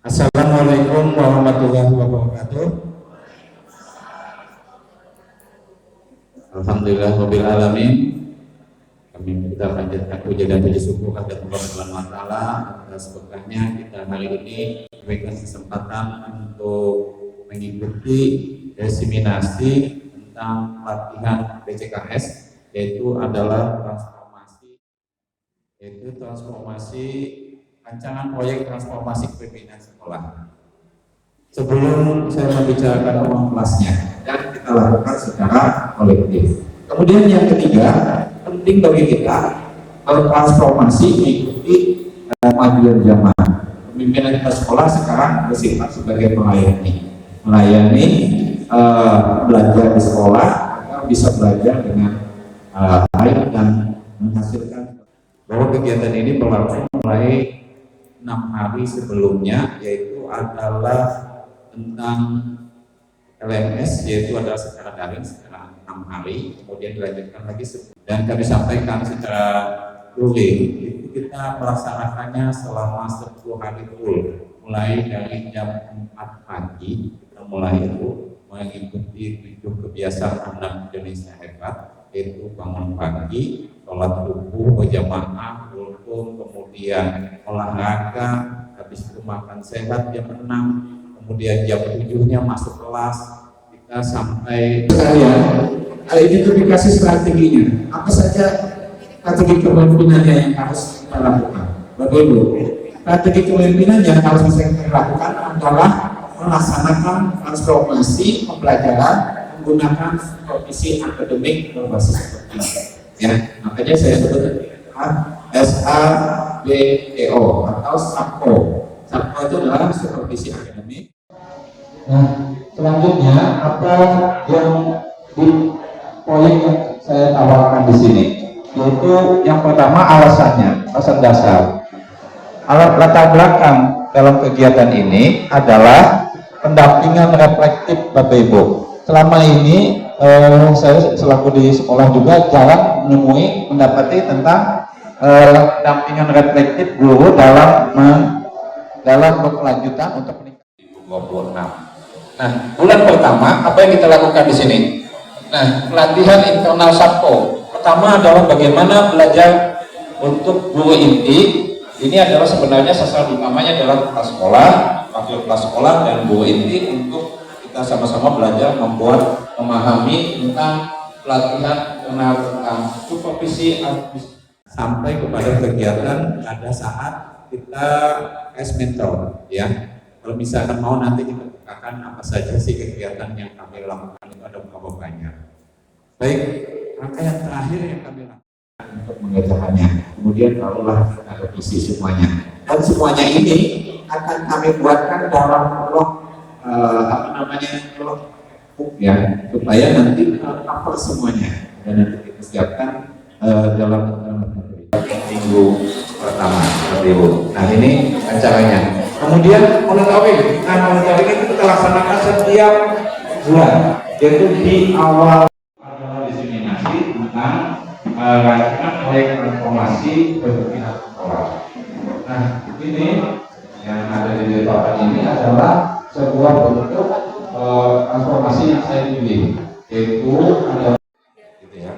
Assalamualaikum warahmatullahi wabarakatuh. Alhamdulillahirabbil alamin. Kita panjatkan puja dan puji syukur kepada Allah Subhanahu wa taala atas berkahnya kita hari ini diberikan kesempatan untuk mengikuti diseminasi tentang latihan BCKS, yaitu adalah transformasi rancangan proyek transformasi kepemimpinan sekolah. Sebelum saya membicarakan ruang kelasnya dan kita lakukan secara kolektif. Kemudian yang ketiga, penting bagi kita bertransformasi mengikuti kemajuan zaman. Pemimpinan kita sekolah sekarang bersifat sebagai melayani belajar di sekolah agar bisa belajar dengan baik dan menghasilkan. Bahwa kegiatan ini berlangsung mulai 6 hari sebelumnya, yaitu adalah tentang LMS, yaitu adalah secara daring secara 6 hari, kemudian dilanjutkan lagi dan kami sampaikan secara luring itu kita melaksanakannya selama 10 hari full, mulai dari jam 4 pagi kita mulai itu mengikuti 7 kebiasaan anak Indonesia hebat, yaitu bangun pagi, sholat subuh berjamaah, rukun, kemudian olahraga, habis itu makan sehat jam 6, kemudian jam 7-nya masuk kelas, kita sampai sekalian. Ini tuh dikasih strateginya, apa saja strategi kepemimpinannya yang harus kita lakukan. Bapak Ibu, strategi kepemimpinan yang harus bisa kita lakukan adalah melaksanakan transformasi pembelajaran menggunakan profesi akademik berbasis seperti ini. Ya, makanya saya sebut SABEO atau SAPO. SAPO itu adalah supervisi akademik. Nah, selanjutnya apa yang di proyek yang saya tawarkan di sini, yaitu yang pertama alasan dasar. Alat latar belakang dalam kegiatan ini adalah pendampingan reflektif Bapak Ibu. Selama ini saya selaku di sekolah juga jarang mendapati tentang pendampingan reflektif guru dalam berkelanjutan untuk meningkatkan 26. Nah, bulan pertama apa yang kita lakukan di sini? Nah, pelatihan internal SAPO. Pertama adalah bagaimana belajar untuk guru inti. Ini adalah sebenarnya sasaran utamanya adalah kelas sekolah, wakil kelas sekolah dan guru inti untuk kita sama-sama belajar memahami tentang pelatihan tentang supervisi sampai kepada kegiatan pada saat kita as mentor, ya. Kalau misalkan mau nanti kita bukakan apa saja sih kegiatan yang kami lakukan, itu ada berapa banyak. Baik, rangkaian terakhir yang kami lakukan untuk mengerjakannya. Kemudian barulah kita revisi semuanya. Dan semuanya ini akan kami buatkan dalam blog blog ya, supaya nanti cover semuanya dan nanti kita siapkan dalam minggu pertama seperti itu. Nah, ini acaranya. Kemudian monitoring. Nah, monitoring itu kita laksanakan setiap bulan, yaitu di awal diseminasi tentang rancangan proyek transformasi kepemimpinan sekolah. Nah, ini yang ada di papan ini adalah sebuah bentuk transformasi yang saya pilih, yaitu ada gitu ya.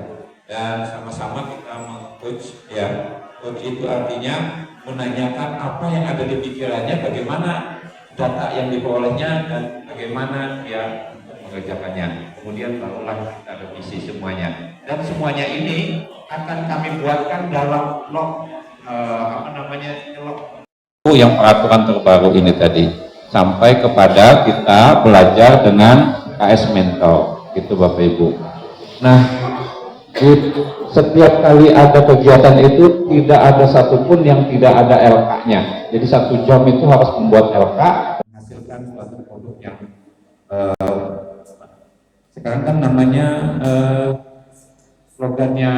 Dan sama-sama kita meng-coach ya. Coach itu artinya menanyakan apa yang ada di pikirannya, bagaimana data yang diperolehnya dan bagaimana dia mengerjakannya. Kemudian barulah kita revisi semuanya. Dan semuanya ini akan kami buatkan dalam blog yang peraturan terbaru ini tadi, sampai kepada kita belajar dengan KS Mentor, gitu Bapak Ibu. Nah, setiap kali ada kegiatan itu tidak ada satupun yang tidak ada LK-nya. Jadi 1 jam itu harus membuat LK, menghasilkan suatu produk yang sekarang kan namanya slogannya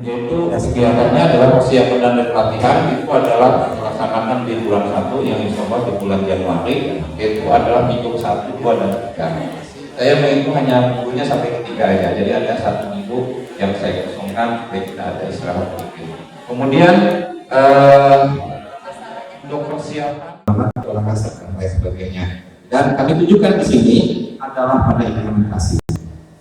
yaitu kegiatannya adalah persiapan dan pelatihan. Itu adalah melaksanakan di bulan 1 yang insya Allah di bulan Januari, yaitu adalah minggu 1, 2, dan 3. Saya menghitung hanya minggunya sampai ke 3 aja, jadi ada 1 minggu yang saya kosongkan supaya kita ada istirahat sedikit. Kemudian untuk persiapan olahraga dan lain sebagainya. Dan kami tunjukkan di sini adalah pada implementasi.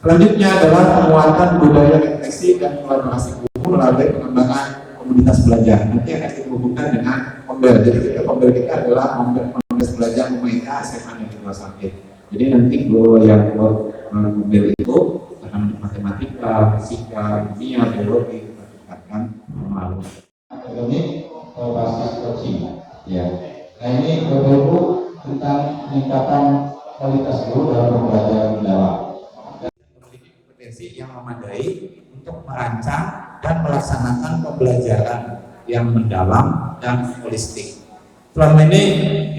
Selanjutnya adalah penguatan budaya refleksi dan kolaborasi guru melalui pengembangan komunitas belajar. Nanti akan kita hubungkan dengan Ombel. Jadi Ombel kita adalah komunitas belajar Umaita SMA Negeri 2 Sakit. Jadi nanti guru yang Ombel itu akan matematika, fisika, kimia, biologi kita tingkatkan melalui akademik basis coaching. Ya. Nah ini Bapak Ibu tentang peningkatan kualitas guru dalam pembelajaran mendalam. Kompetensi yang memadai untuk merancang dan melaksanakan pembelajaran yang mendalam dan holistik. Selama ini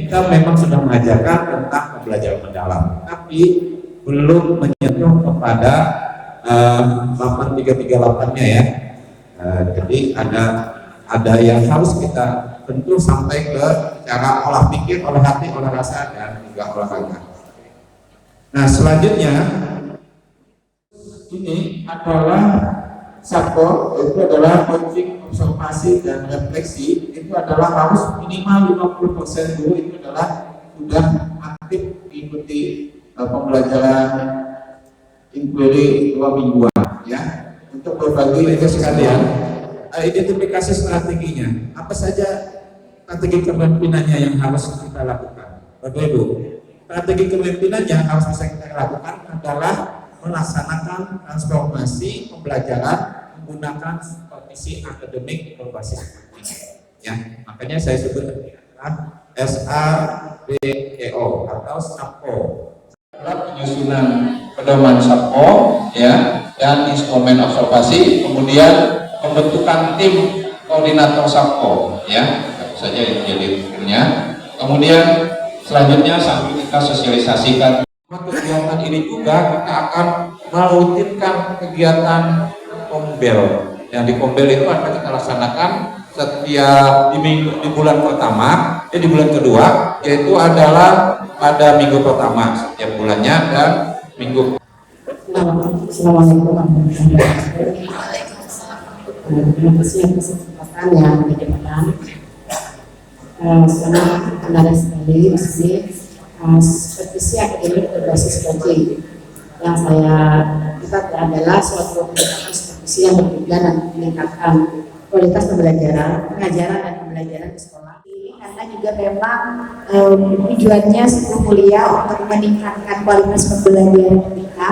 kita memang sudah mengajarkan tentang pembelajaran mendalam, tapi belum menyentuh kepada 8338-nya ya. Jadi ada yang harus kita tentu sampai ke cara olah pikir, olah hati, olah rasa, dan juga olahraga. Nah selanjutnya ini adalah SAPO, itu adalah coaching, observasi, dan refleksi. Itu adalah harus minimal 50% guru itu adalah sudah aktif mengikuti pembelajaran inquiry 2 mingguan ya. Untuk berbagi itu sekalian, identifikasi strateginya, apa saja strategi kepemimpinannya yang harus kita lakukan. Bapak Ibu, strategi kepemimpinan yang harus bisa kita lakukan adalah melaksanakan transformasi pembelajaran menggunakan supervisi akademik berbasis ya. Makanya saya sebut SABEO atau SAPO. Penyusunan pedoman SAPO ya dan instrumen observasi, kemudian pembentukan tim koordinator SAPO ya, itu saja yang menjadi timnya. Kemudian selanjutnya sambil kita sosialisasikan kegiatan ini juga kita akan merutinkan kegiatan Kombel. Yang di Kombel itu akan kita laksanakan setiap di bulan pertama, di bulan kedua, yaitu adalah pada minggu pertama setiap bulannya dan minggu. Assalamualaikum warahmatullahi wabarakatuh. Terima kasih atas kesempatan yang diberikan. Selamat menarik sekali di sini. Supervisi akademik berbasis coaching yang saya lihat adalah suatu kegiatan supervisi yang bertujuan untuk meningkatkan kualitas pembelajaran, pengajaran dan pembelajaran di sekolah. Ini karena juga memang tujuannya sebuah kuliah untuk meningkatkan kualitas pembelajaran kita.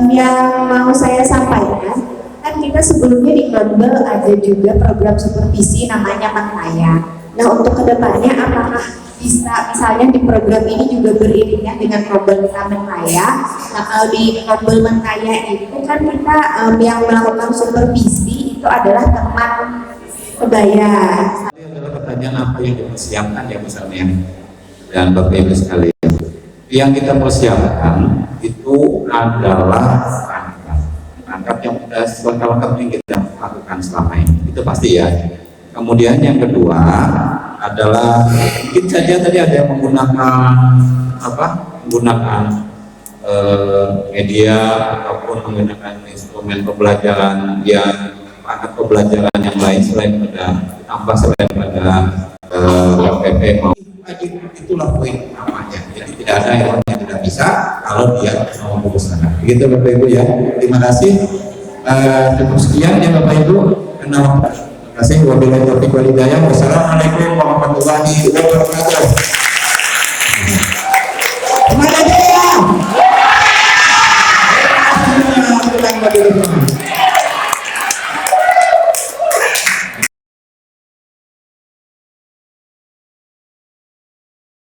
Yang mau saya sampaikan, kan kita sebelumnya di Global ada juga program supervisi namanya Mentaya. Nah untuk kedepannya apakah bisa misalnya di program ini juga beriringan dengan program kita Mentaya. Nah kalau di Global Mentaya itu kan kita yang melakukan supervisi itu adalah teman kebaya. Ini adalah pertanyaan apa yang dipersiapkan ya misalnya, dan Bapak Ibu sekalian, yang kita persiapkan itu adalah rangkap yang kita selengkap yang kita lakukan selama ini, itu pasti ya. Kemudian yang kedua adalah mungkin saja tadi ada yang menggunakan media ataupun menggunakan instrumen pembelajaran yang alat pembelajaran yang lain selain pada LPP itulah poin namanya. Jadi tidak ada yang tidak bisa kalau dia mau berusaha. Begitu Bapak Ibu ya. Terima kasih. Cukup sekian ya Bapak Ibu. Terima kasih. Wabillahi taufiq wal hidayah. Wassalamualaikum warahmatullahi wabarakatuh. Terima kasih ya.